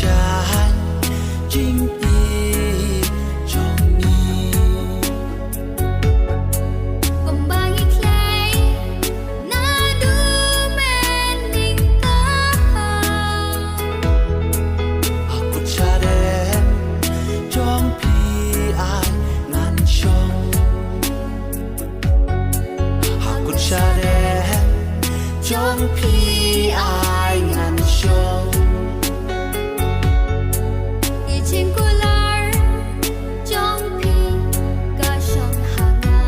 trai chính y trong nhì Pembagi clay nadu mending aku caren trong pi ai ngàn trong aku caren trong pi ai ngàn trong Izin kular trong pi ka siyang hanga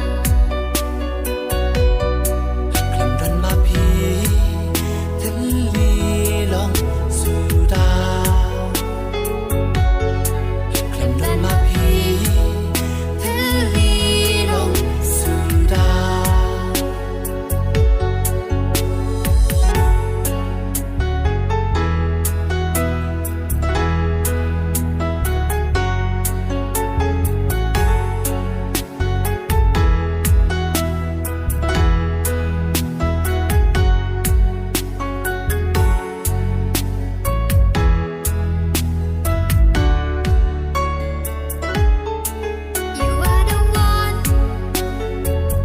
Lần lần mà pi thân ly lòng suda Lần lần mà pi thân ly lòng suda You are the one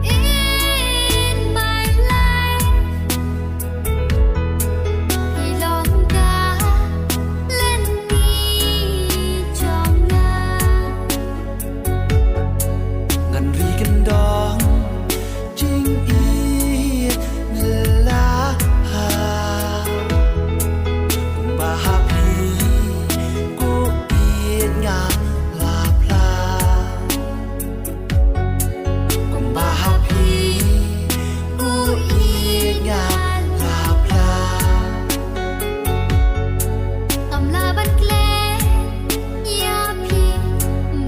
in my life Hy vọng ta lên đi trong ngang Ngàn ri gần đó chính y là cùng bà happy cô yên nhà là pla cùng bà happy cô yên nhà là pla Tầm la bắt lẽ ya pi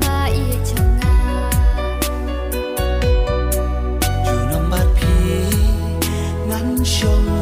ba ia trong ngang dù năm bát pi ngắn trong